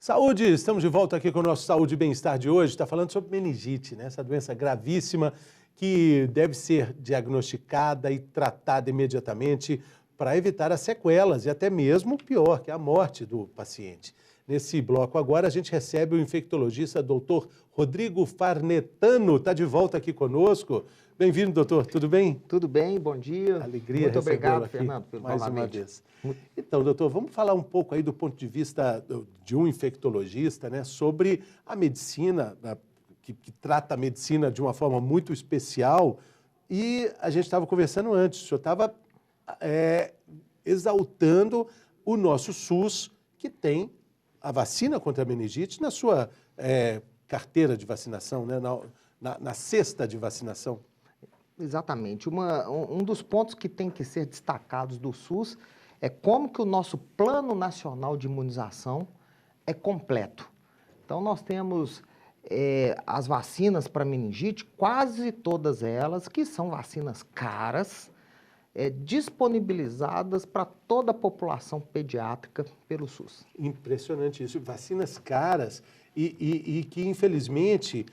Saúde, estamos de volta aqui com o nosso Saúde e Bem-Estar de hoje. Está falando sobre meningite, né? Essa doença gravíssima que deve ser diagnosticada e tratada imediatamente para evitar as sequelas e até mesmo o pior, que é a morte do paciente. Nesse bloco agora a gente recebe o infectologista Dr. Rodrigo Farnetano, está de volta aqui conosco. Bem-vindo, doutor, tudo bem? Tudo bem, bom dia. Alegria. Muito obrigado, aqui, Fernando, pelo mais novamente. uma vez. Então, doutor, vamos falar um pouco aí do ponto de vista de um infectologista, né, sobre a medicina, que trata a medicina de uma forma muito especial. E a gente estava conversando antes, o senhor estava exaltando o nosso SUS, que tem a vacina contra a meningite na sua carteira de vacinação, né, na cesta de vacinação. Exatamente. Um dos pontos que tem que ser destacados do SUS é como que o nosso Plano Nacional de Imunização é completo. Então, nós temos as vacinas para meningite, quase todas elas, que são vacinas caras, disponibilizadas para toda a população pediátrica pelo SUS. Impressionante isso. Vacinas caras e que, infelizmente,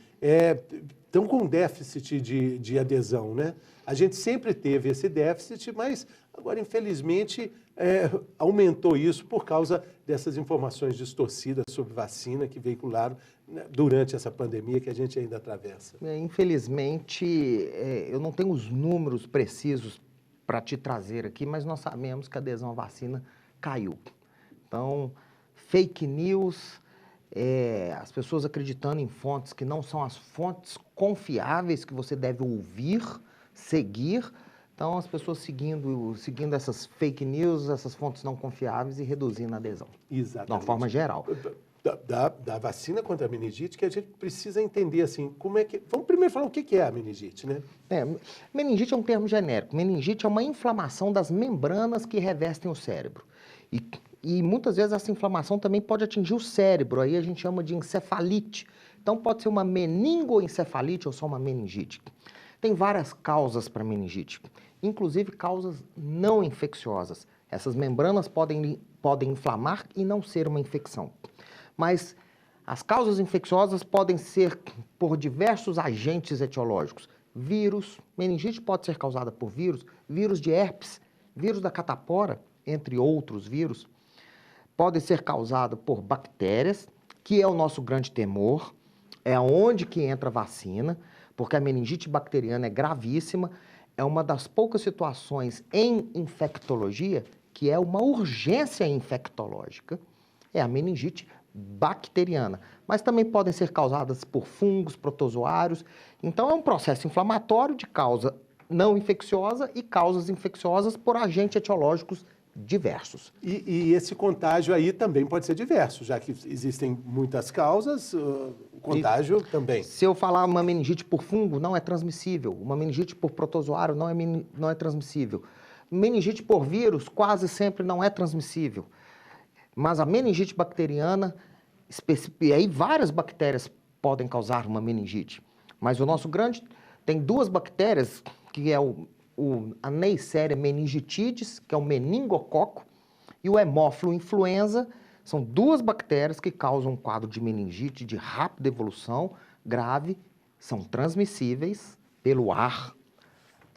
estão com déficit de adesão, né? A gente sempre teve esse déficit, mas agora, infelizmente, aumentou isso por causa dessas informações distorcidas sobre vacina que veicularam, né, durante essa pandemia que a gente ainda atravessa. Infelizmente, eu não tenho os números precisos para te trazer aqui, mas nós sabemos que a adesão à vacina caiu. Então, fake news, as pessoas acreditando em fontes que não são as fontes confiáveis que você deve ouvir, seguir. Então, as pessoas seguindo essas fake news, essas fontes não confiáveis e reduzindo a adesão. Exatamente. De uma forma geral. Da vacina contra a meningite, que a gente precisa entender, assim, como é que... Vamos primeiro falar o que é a meningite, né? Meningite é um termo genérico. Meningite é uma inflamação das membranas que revestem o cérebro. E muitas vezes essa inflamação também pode atingir o cérebro, aí a gente chama de encefalite. Então pode ser uma meningoencefalite ou só uma meningite. Tem várias causas para meningite, inclusive causas não infecciosas. Essas membranas podem inflamar e não ser uma infecção. Mas as causas infecciosas podem ser por diversos agentes etiológicos. Vírus, meningite pode ser causada por vírus de herpes, vírus da catapora, entre outros vírus. Pode ser causada por bactérias, que é o nosso grande temor, é onde que entra a vacina, porque a meningite bacteriana é gravíssima, é uma das poucas situações em infectologia que é uma urgência infectológica, é a meningite bacteriana, mas também podem ser causadas por fungos, protozoários. Então é um processo inflamatório de causa não infecciosa e causas infecciosas por agentes etiológicos diversos. E esse contágio aí também pode ser diverso, já que existem muitas causas, o contágio também. Se eu falar uma meningite por fungo, não é transmissível. Uma meningite por protozoário não é transmissível. Meningite por vírus quase sempre não é transmissível. Mas a meningite bacteriana, e aí várias bactérias podem causar uma meningite. Mas o nosso grande, tem duas bactérias, que é a Neisseria meningitidis, que é o meningococo, e o hemófilo influenza, são duas bactérias que causam um quadro de meningite de rápida evolução, grave, são transmissíveis pelo ar,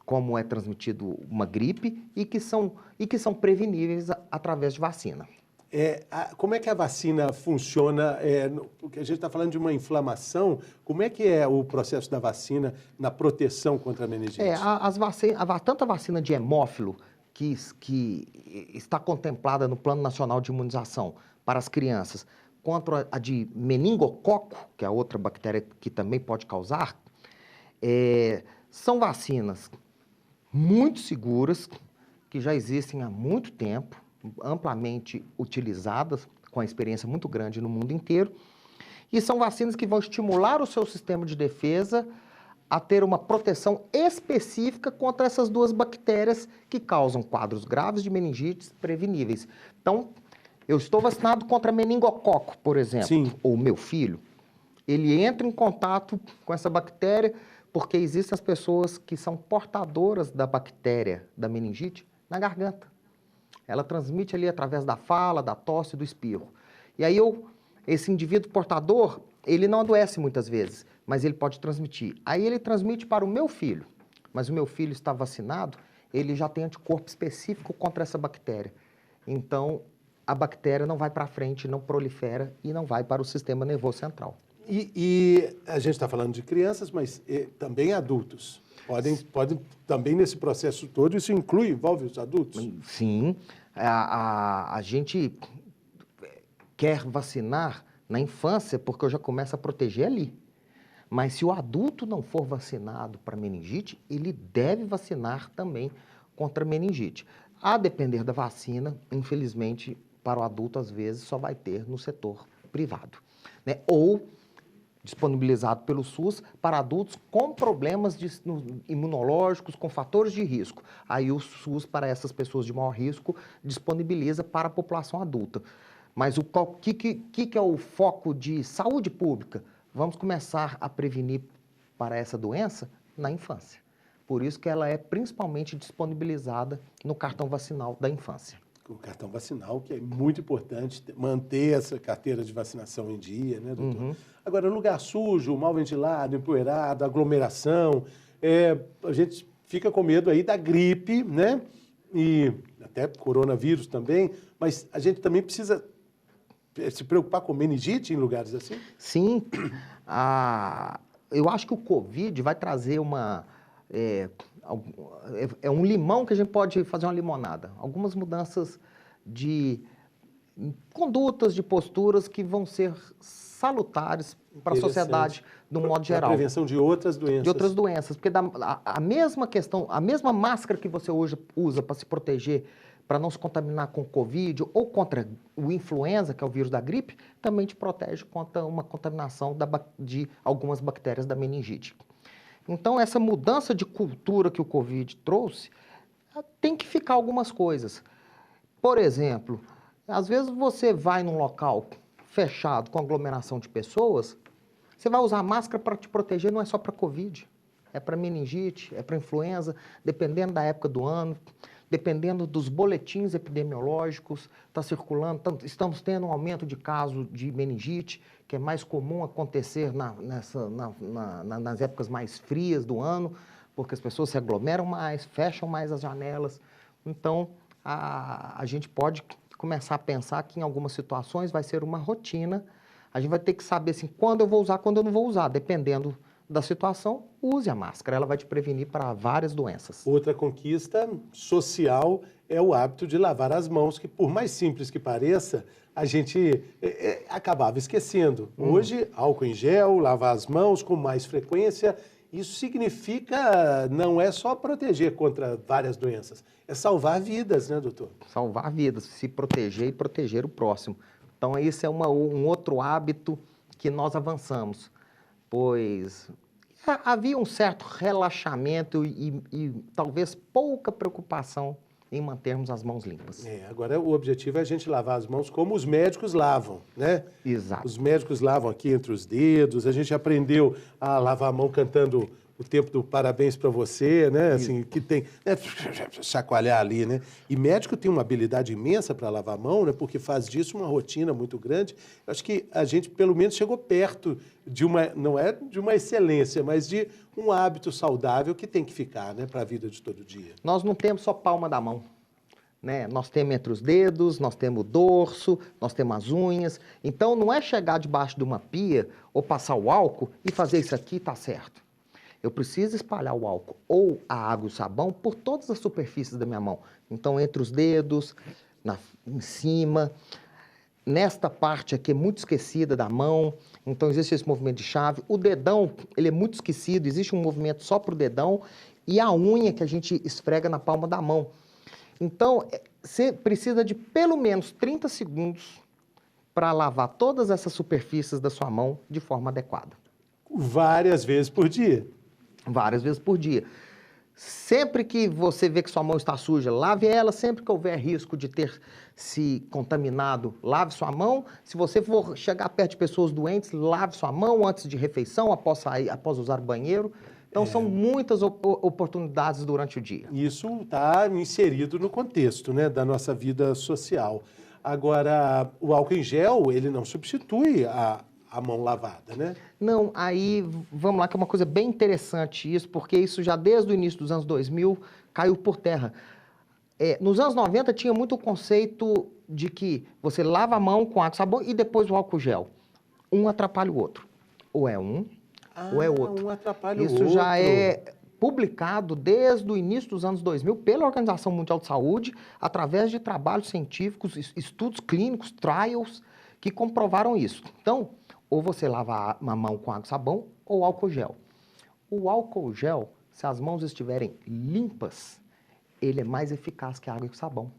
como é transmitido uma gripe, e que são preveníveis através de vacina. Como é que a vacina funciona? Porque a gente está falando de uma inflamação. Como é que é o processo da vacina na proteção contra a meningite? Tanto a vacina de hemófilo, que está contemplada no Plano Nacional de Imunização para as crianças, quanto a de meningococo, que é outra bactéria que também pode causar, são vacinas muito seguras, que já existem há muito tempo, amplamente utilizadas, com a experiência muito grande no mundo inteiro, e são vacinas que vão estimular o seu sistema de defesa a ter uma proteção específica contra essas duas bactérias que causam quadros graves de meningite preveníveis. Então, eu estou vacinado contra meningococo, por exemplo, Sim. ou meu filho, ele entra em contato com essa bactéria porque existem as pessoas que são portadoras da bactéria da meningite na garganta. Ela transmite ali através da fala, da tosse e do espirro. E aí esse indivíduo portador, ele não adoece muitas vezes, mas ele pode transmitir. Aí ele transmite para o meu filho, mas o meu filho está vacinado, ele já tem anticorpo específico contra essa bactéria. Então, a bactéria não vai para frente, não prolifera e não vai para o sistema nervoso central. E a gente está falando de crianças, mas também adultos. Podem também nesse processo todo, isso envolve os adultos? Sim, a gente quer vacinar na infância porque eu já começo a proteger ali. Mas se o adulto não for vacinado para meningite, ele deve vacinar também contra meningite. A depender da vacina, infelizmente, para o adulto, às vezes, só vai ter no setor privado, né? Ou disponibilizado pelo SUS para adultos com problemas imunológicos, com fatores de risco. Aí o SUS, para essas pessoas de maior risco, disponibiliza para a população adulta. Mas o que é o foco de saúde pública? Vamos começar a prevenir para essa doença na infância. Por isso que ela é principalmente disponibilizada no cartão vacinal da infância. O cartão vacinal, que é muito importante manter essa carteira de vacinação em dia, né, doutor? Uhum. Agora, lugar sujo, mal ventilado, empoeirado, aglomeração, a gente fica com medo aí da gripe, né? E até coronavírus também, mas a gente também precisa se preocupar com meningite em lugares assim? Sim, eu acho que o Covid vai trazer é um limão que a gente pode fazer uma limonada. Algumas mudanças de condutas, de posturas que vão ser salutares para a sociedade, de um modo geral. A prevenção de outras doenças. De outras doenças, porque a mesma questão, a mesma máscara que você usa para se proteger, para não se contaminar com o Covid ou contra o influenza, que é o vírus da gripe, também te protege contra uma contaminação de algumas bactérias da meningite. Então, essa mudança de cultura que o Covid trouxe, tem que ficar algumas coisas. Por exemplo, às vezes você vai num local fechado com aglomeração de pessoas, você vai usar máscara para te proteger, não é só para Covid, é para meningite, é para influenza, dependendo da época do ano, dependendo dos boletins epidemiológicos, está circulando, estamos tendo um aumento de casos de meningite, que é mais comum acontecer nas épocas mais frias do ano, porque as pessoas se aglomeram mais, fecham mais as janelas. Então, a gente pode começar a pensar que em algumas situações vai ser uma rotina. A gente vai ter que saber assim, quando eu vou usar, quando eu não vou usar, dependendo da situação, use a máscara, ela vai te prevenir para várias doenças. Outra conquista social é o hábito de lavar as mãos, que por mais simples que pareça, a gente acabava esquecendo. Hoje, álcool em gel, lavar as mãos com mais frequência, isso significa, não é só proteger contra várias doenças, é salvar vidas, né, doutor? Salvar vidas, se proteger e proteger o próximo. Então, esse é um outro hábito que nós avançamos, pois havia um certo relaxamento e talvez pouca preocupação em mantermos as mãos limpas. Agora o objetivo é a gente lavar as mãos como os médicos lavam, né? Exato. Os médicos lavam aqui entre os dedos, a gente aprendeu a lavar a mão cantando o tempo do parabéns para você, né? Assim, que tem, né? Chacoalhar ali, né? E médico tem uma habilidade imensa para lavar a mão, né? Porque faz disso uma rotina muito grande. Eu acho que a gente, pelo menos, chegou perto de não é de uma excelência, mas de um hábito saudável que tem que ficar, né? Para a vida de todo dia. Nós não temos só palma da mão, né? Nós temos entre os dedos, nós temos o dorso, nós temos as unhas. Então, não é chegar debaixo de uma pia ou passar o álcool e fazer isso aqui, tá certo. Eu preciso espalhar o álcool ou a água e o sabão por todas as superfícies da minha mão. Então, entre os dedos, em cima, nesta parte aqui é muito esquecida da mão. Então, existe esse movimento de chave. O dedão, ele é muito esquecido, existe um movimento só para o dedão e a unha que a gente esfrega na palma da mão. Então, você precisa de pelo menos 30 segundos para lavar todas essas superfícies da sua mão de forma adequada. Várias vezes por dia. Várias vezes por dia. Sempre que você vê que sua mão está suja, lave ela. Sempre que houver risco de ter se contaminado, lave sua mão. Se você for chegar perto de pessoas doentes, lave sua mão antes de refeição, após sair, após usar o banheiro. Então, são muitas oportunidades durante o dia. Isso está inserido no contexto, né, da nossa vida social. Agora, o álcool em gel, ele não substitui a mão lavada, né? Não, aí vamos lá, que é uma coisa bem interessante isso, porque isso já desde o início dos anos 2000 caiu por terra. Nos anos 90 tinha muito o conceito de que você lava a mão com água e sabão e depois o álcool gel. Um atrapalha o outro. Ou é um, ou é outro. Um atrapalha o outro. Isso já é publicado desde o início dos anos 2000 pela Organização Mundial de Saúde, através de trabalhos científicos, estudos clínicos, trials, que comprovaram isso. Então, ou você lava a mão com água e sabão ou álcool gel. O álcool gel, se as mãos estiverem limpas, ele é mais eficaz que a água e o sabão.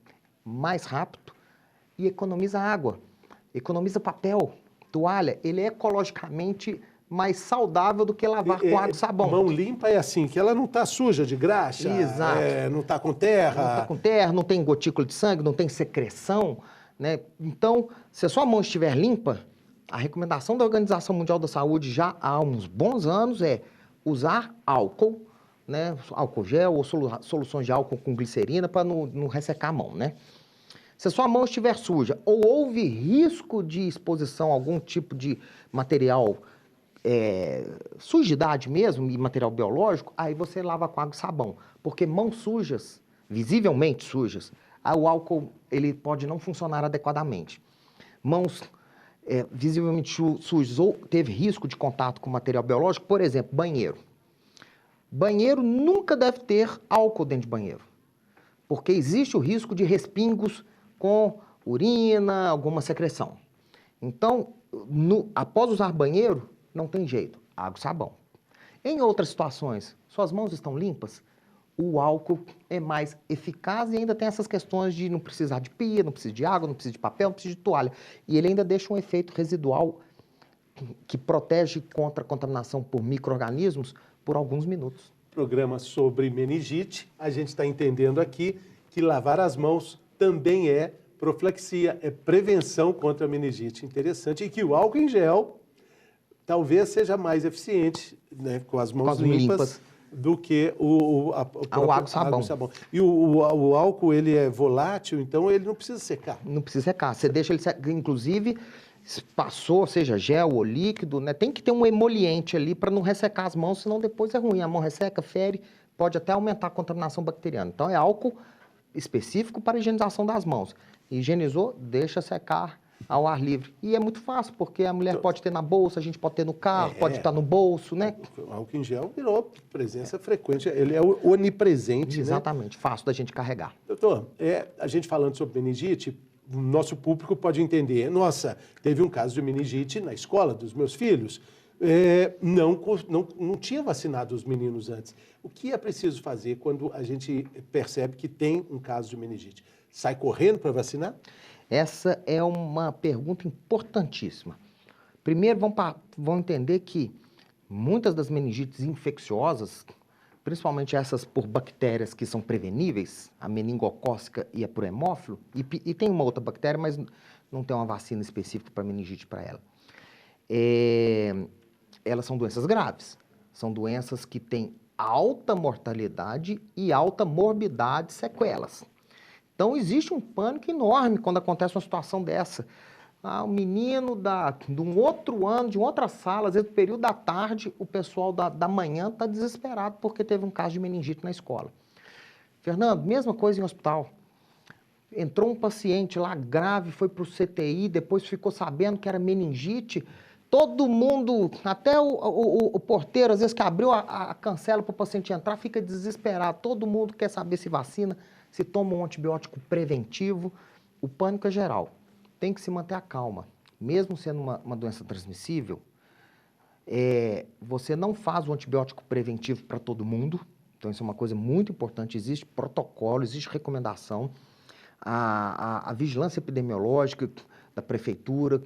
Mais rápido e economiza água, economiza papel, toalha. Ele é ecologicamente mais saudável do que lavar com água e sabão. Mão limpa é assim, que ela não está suja de graxa, Exato. Não está com terra. Não está com terra, não tem gotícula de sangue, não tem secreção, né? Então, se a sua mão estiver limpa, a recomendação da Organização Mundial da Saúde já há uns bons anos é usar álcool, né? Álcool gel ou soluções de álcool com glicerina para não ressecar a mão, né? Se a sua mão estiver suja ou houve risco de exposição a algum tipo de material, sujidade mesmo, e material biológico, aí você lava com água e sabão. Porque mãos sujas, visivelmente sujas, o álcool ele pode não funcionar adequadamente. Mãos visivelmente sujas ou teve risco de contato com material biológico, por exemplo, banheiro. Banheiro nunca deve ter álcool dentro de banheiro, porque existe o risco de respingos com urina, alguma secreção. Então, após usar banheiro, não tem jeito, água e sabão. Em outras situações, suas mãos estão limpas, o álcool é mais eficaz e ainda tem essas questões de não precisar de pia, não precisa de água, não precisa de papel, não precisa de toalha. E ele ainda deixa um efeito residual que protege contra a contaminação por micro-organismos por alguns minutos. Programa sobre meningite, a gente está entendendo aqui que lavar as mãos também é profilaxia, é prevenção contra a meningite. Interessante. E que o álcool em gel talvez seja mais eficiente, né, com as mãos limpas do que o água e sabão. E o álcool, ele é volátil, então ele não precisa secar. Não precisa secar. Você deixa ele secar, inclusive, passou, seja gel ou líquido, né? Tem que ter um emoliente ali para não ressecar as mãos, senão depois é ruim. A mão resseca, fere, pode até aumentar a contaminação bacteriana. Então é álcool específico para a higienização das mãos. Higienizou, deixa secar ao ar livre. E é muito fácil, porque a mulher pode ter na bolsa, a gente pode ter no carro, pode estar no bolso, né? O álcool em gel virou presença frequente, ele é onipresente. Exatamente, né? Fácil da gente carregar. Doutor, a gente falando sobre meningite, o nosso público pode entender, nossa, teve um caso de meningite na escola dos meus filhos, não tinha vacinado os meninos antes. O que é preciso fazer quando a gente percebe que tem um caso de meningite? Sai correndo para vacinar? Essa é uma pergunta importantíssima. Primeiro, vamos entender que muitas das meningites infecciosas, principalmente essas por bactérias que são preveníveis, a meningocócica e a por hemófilo, e tem uma outra bactéria, mas não tem uma vacina específica para meningite para ela. Elas são doenças graves, são doenças que têm alta mortalidade e alta morbidade, sequelas. Então, existe um pânico enorme quando acontece uma situação dessa. O menino de um outro ano, de outra sala, às vezes no período da tarde, o pessoal da manhã está desesperado porque teve um caso de meningite na escola. Fernando, mesma coisa em hospital. Entrou um paciente lá grave, foi para o CTI, depois ficou sabendo que era meningite. Todo mundo, até o porteiro, às vezes que abriu a cancela para o paciente entrar, fica desesperado. Todo mundo quer saber se vacina, se toma um antibiótico preventivo. O pânico é geral. Tem que se manter a calma. Mesmo sendo uma doença transmissível, você não faz o antibiótico preventivo para todo mundo. Então, isso é uma coisa muito importante. Existe protocolo, existe recomendação. A vigilância epidemiológica da prefeitura,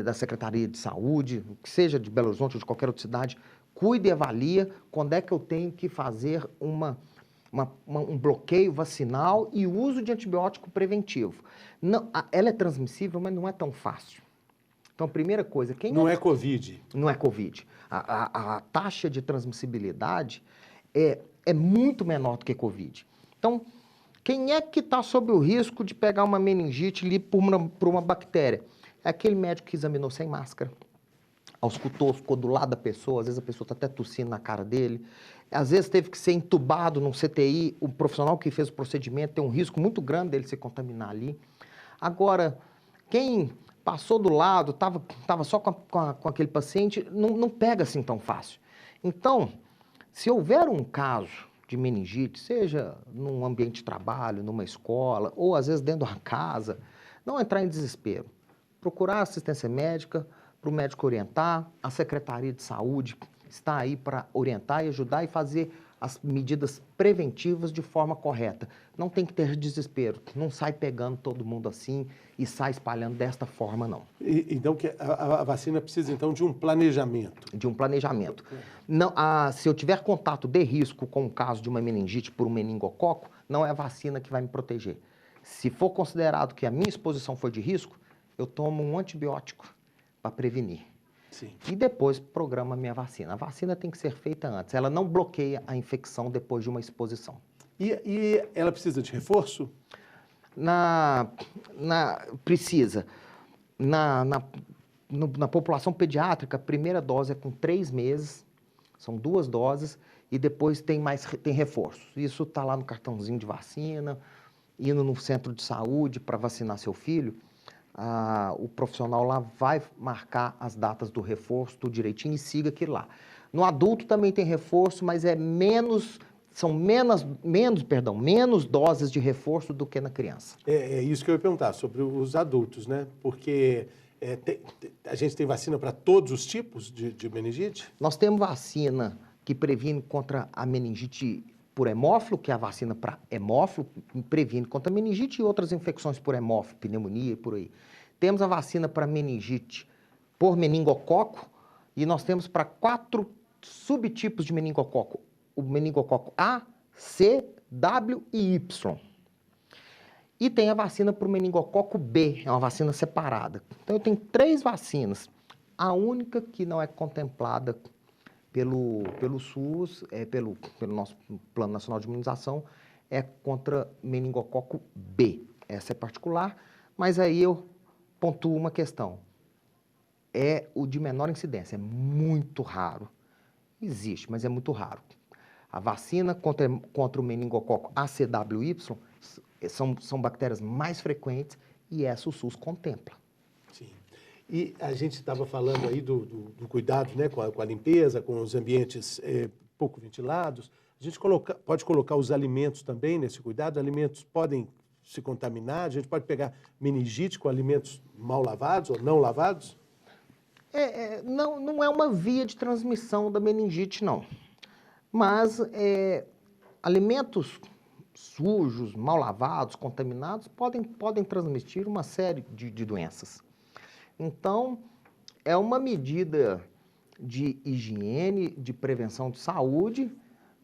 da Secretaria de Saúde, que seja de Belo Horizonte ou de qualquer outra cidade, cuida e avalia quando é que eu tenho que fazer um bloqueio vacinal e uso de antibiótico preventivo. Não, ela é transmissível, mas não é tão fácil. Então, a primeira coisa... Não é Covid. Não é Covid. A taxa de transmissibilidade é muito menor do que Covid. Então, Quem é que está sob o risco de pegar uma meningite ali por uma bactéria? É aquele médico que examinou sem máscara, auscultou, ficou do lado da pessoa, às vezes a pessoa está até tossindo na cara dele, às vezes teve que ser entubado num CTI, o profissional que fez o procedimento tem um risco muito grande dele se contaminar ali. Agora, quem passou do lado, estava só com aquele paciente, não pega assim tão fácil. Então, se houver um caso de meningite, seja num ambiente de trabalho, numa escola, ou às vezes dentro de uma casa, não entrar em desespero. Procurar assistência médica, para o médico orientar, a Secretaria de Saúde está aí para orientar e ajudar e fazer as medidas preventivas de forma correta. Não tem que ter desespero, não sai pegando todo mundo assim e sai espalhando desta forma, não. Então, a vacina precisa, então, de um planejamento. De um planejamento. Não, se eu tiver contato de risco com o caso de uma meningite por um meningococo, não é a vacina que vai me proteger. Se for considerado que a minha exposição foi de risco, eu tomo um antibiótico para prevenir. Sim. E depois programa a minha vacina. A vacina tem que ser feita antes. Ela não bloqueia a infecção depois de uma exposição. E ela precisa de reforço? Precisa. Na população pediátrica, a primeira dose é com 3 meses, são 2 doses, e depois tem reforço. Isso está lá no cartãozinho de vacina, indo no centro de saúde para vacinar seu filho. O profissional lá vai marcar as datas do reforço, tudo direitinho, e siga aquilo lá. No adulto também tem reforço, mas são menos doses de reforço do que na criança. É isso que eu ia perguntar, sobre os adultos, né? Porque a gente tem vacina para todos os tipos de meningite? Nós temos vacina que previne contra a meningite por hemófilo, que é a vacina para hemófilo, previne contra meningite e outras infecções por hemófilo, pneumonia e por aí. Temos a vacina para meningite por meningococo e nós temos para 4 subtipos de meningococo. O meningococo A, C, W e Y. E tem a vacina para o meningococo B, é uma vacina separada. Então eu tenho 3 vacinas. A única que não é contemplada pelo SUS, pelo nosso Plano Nacional de Imunização, é contra meningococo B. Essa é particular, mas aí eu pontuo uma questão. É o de menor incidência, é muito raro. Existe, mas é muito raro. A vacina contra o meningococo ACWY são bactérias mais frequentes e essa o SUS contempla. Sim. E a gente estava falando aí do cuidado, né, com a limpeza, com os ambientes pouco ventilados. A gente pode colocar os alimentos também nesse cuidado? Alimentos podem se contaminar? A gente pode pegar meningite com alimentos mal lavados ou não lavados? Não é uma via de transmissão da meningite, não. Mas alimentos sujos, mal lavados, contaminados, podem transmitir uma série de doenças. Então, é uma medida de higiene, de prevenção de saúde,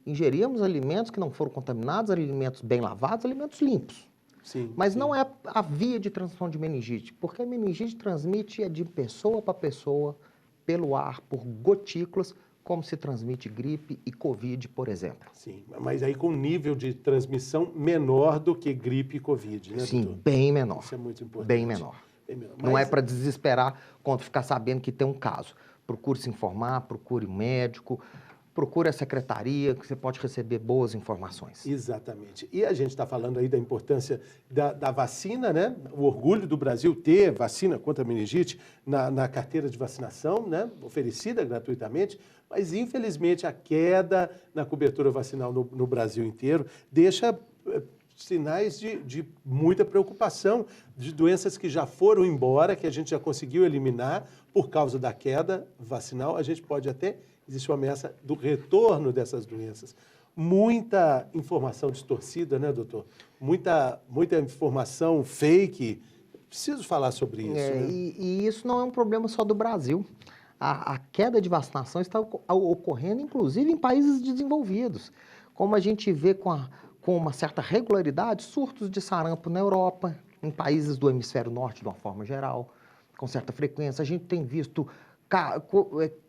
ingerirmos alimentos que não foram contaminados, alimentos bem lavados, alimentos limpos. Sim, Mas sim. não é a via de transmissão de meningite, porque a meningite transmite de pessoa para pessoa, pelo ar, por gotículas, como se transmite gripe e Covid, por exemplo. Sim, mas aí com nível de transmissão menor do que gripe e Covid, né, Sim, doutor? bem menor. Isso é muito importante. Bem menor. Não é para desesperar quando ficar sabendo que tem um caso. Procure se informar, procure um médico, procure a secretaria, que você pode receber boas informações. Exatamente. E a gente está falando aí da importância da vacina, né? O orgulho do Brasil ter vacina contra a meningite na carteira de vacinação, né? Oferecida gratuitamente, mas infelizmente a queda na cobertura vacinal no Brasil inteiro deixa sinais de muita preocupação, de doenças que já foram embora, que a gente já conseguiu eliminar por causa da queda vacinal. A gente pode até, existe uma ameaça do retorno dessas doenças. Muita informação distorcida, né, doutor? Muita informação fake. Preciso falar sobre isso, né? E isso não é um problema só do Brasil. A queda de vacinação está ocorrendo, inclusive, em países desenvolvidos. Como a gente vê com uma certa regularidade, surtos de sarampo na Europa, em países do hemisfério norte, de uma forma geral, com certa frequência. A gente tem visto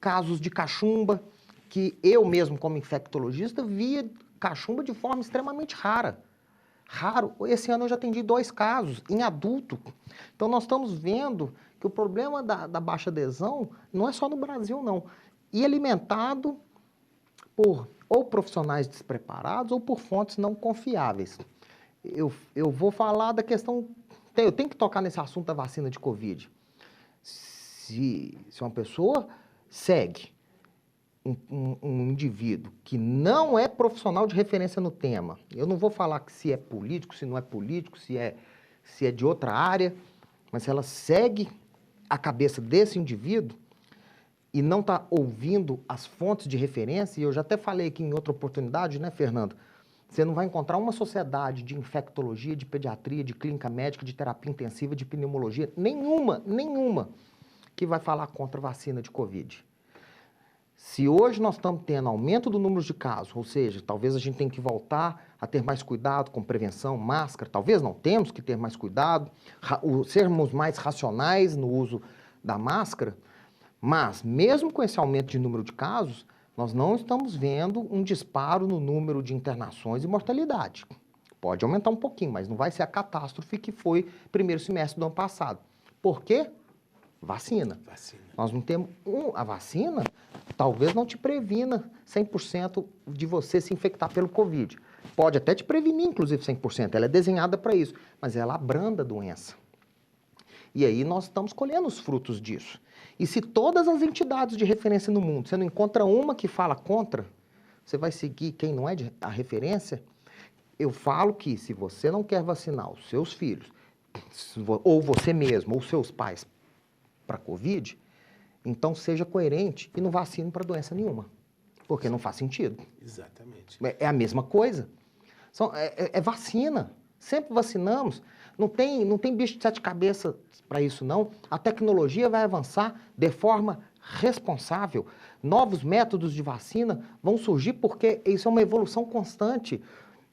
casos de cachumba, que eu mesmo, como infectologista, via cachumba de forma extremamente rara. raro. Esse ano eu já atendi 2 casos em adulto. Então nós estamos vendo que o problema da baixa adesão não é só no Brasil, não. E alimentado por ou profissionais despreparados ou por fontes não confiáveis. Eu vou falar da questão... Eu tenho que tocar nesse assunto da vacina de Covid. Se uma pessoa segue um indivíduo que não é profissional de referência no tema, eu não vou falar que se é político, se não é político, se é de outra área, mas se ela segue a cabeça desse indivíduo e não está ouvindo as fontes de referência, e eu já até falei aqui em outra oportunidade, né, Fernando? Você não vai encontrar uma sociedade de infectologia, de pediatria, de clínica médica, de terapia intensiva, de pneumologia, nenhuma, que vai falar contra a vacina de Covid. Se hoje nós estamos tendo aumento do número de casos, ou seja, talvez a gente tenha que voltar a ter mais cuidado com prevenção, máscara, talvez não temos que ter mais cuidado, sermos mais racionais no uso da máscara, mas mesmo com esse aumento de número de casos, nós não estamos vendo um disparo no número de internações e mortalidade. Pode aumentar um pouquinho, mas não vai ser a catástrofe que foi primeiro semestre do ano passado. Por quê? Vacina. Nós não temos... A vacina talvez não te previna 100% de você se infectar pelo Covid. Pode até te prevenir, inclusive, 100%. Ela é desenhada para isso, mas ela abranda a doença. E aí nós estamos colhendo os frutos disso. E se todas as entidades de referência no mundo, você não encontra uma que fala contra, você vai seguir quem não é a referência? Eu falo que se você não quer vacinar os seus filhos, ou você mesmo, ou seus pais, para a Covid, então seja coerente e não vacine para doença nenhuma. Porque não faz sentido. Exatamente. É a mesma coisa. É vacina. Sempre vacinamos. Não tem bicho de 7 cabeças para isso, não. A tecnologia vai avançar de forma responsável. Novos métodos de vacina vão surgir porque isso é uma evolução constante.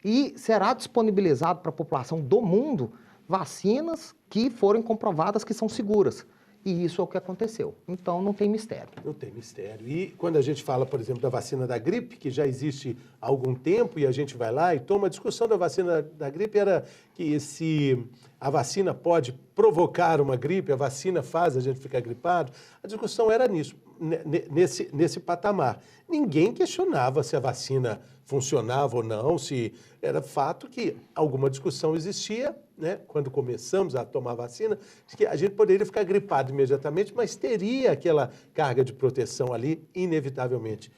E será disponibilizado para a população do mundo vacinas que forem comprovadas que são seguras. E isso é o que aconteceu. Então, não tem mistério. Não tem mistério. E quando a gente fala, por exemplo, da vacina da gripe, que já existe há algum tempo, e a gente vai lá e toma, a discussão da vacina da gripe era que se a vacina pode provocar uma gripe, a vacina faz a gente ficar gripado, a discussão era nisso, nesse patamar. Ninguém questionava se a vacina funcionava ou não, se era fato que alguma discussão existia, né, quando começamos a tomar vacina, de que a gente poderia ficar gripado imediatamente, mas teria aquela carga de proteção ali, inevitavelmente.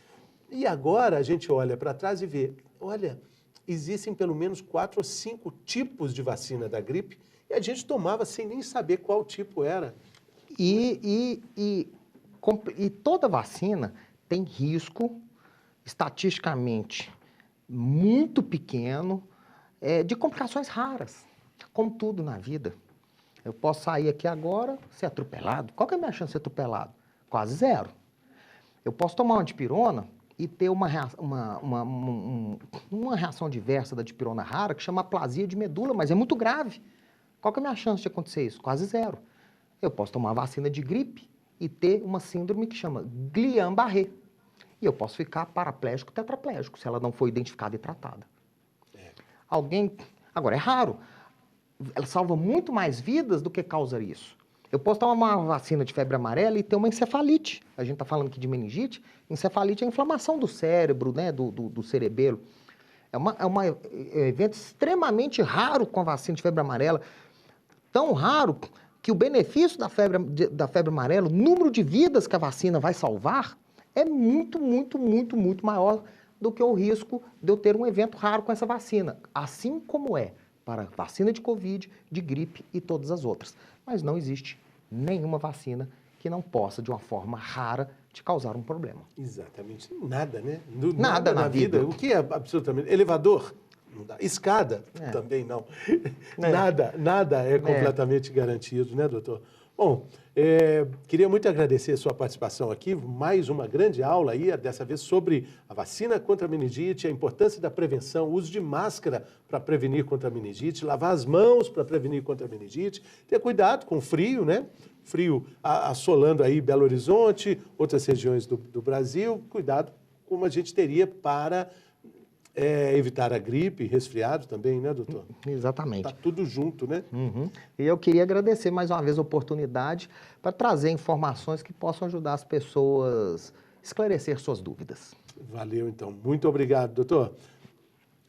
E agora a gente olha para trás e vê, olha, existem pelo menos 4 ou 5 tipos de vacina da gripe e a gente tomava sem nem saber qual tipo era. E toda vacina tem risco, estatisticamente, muito pequeno, de complicações raras. Como tudo na vida. Eu posso sair aqui agora, ser atropelado. Qual que é a minha chance de ser atropelado? Quase 0. Eu posso tomar uma dipirona e ter uma reação adversa da dipirona rara que chama aplasia de medula, mas é muito grave. Qual que é a minha chance de acontecer isso? Quase 0. Eu posso tomar vacina de gripe e ter uma síndrome que chama Guillain-Barré. E eu posso ficar paraplégico, tetraplégico, se ela não for identificada e tratada. Agora, é raro. Ela salva muito mais vidas do que causa isso. Eu posso tomar uma vacina de febre amarela e ter uma encefalite. A gente está falando aqui de meningite. Encefalite é a inflamação do cérebro, né, do cerebelo. É um evento extremamente raro com a vacina de febre amarela. Tão raro que o benefício da febre amarela, o número de vidas que a vacina vai salvar, é muito maior do que o risco de eu ter um evento raro com essa vacina. Assim como é para vacina de Covid, de gripe e todas as outras. Mas não existe nenhuma vacina que não possa, de uma forma rara, te causar um problema. Exatamente. Nada, né? Nada na vida. O que é absolutamente... Elevador? Não dá. Escada? Também não. Nada é completamente garantido, né, doutor? Bom, queria muito agradecer a sua participação aqui, mais uma grande aula aí, dessa vez sobre a vacina contra a meningite, a importância da prevenção, o uso de máscara para prevenir contra a meningite, lavar as mãos para prevenir contra a meningite, ter cuidado com o frio, né? Frio assolando aí Belo Horizonte, outras regiões do Brasil, cuidado como a gente teria para evitar a gripe, resfriado também, né, doutor? Exatamente. Tá tudo junto, né? E eu queria agradecer mais uma vez a oportunidade para trazer informações que possam ajudar as pessoas a esclarecer suas dúvidas. Valeu, então. Muito obrigado, doutor.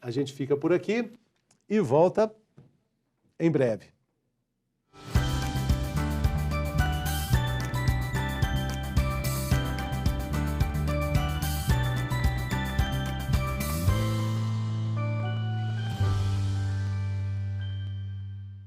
A gente fica por aqui e volta em breve.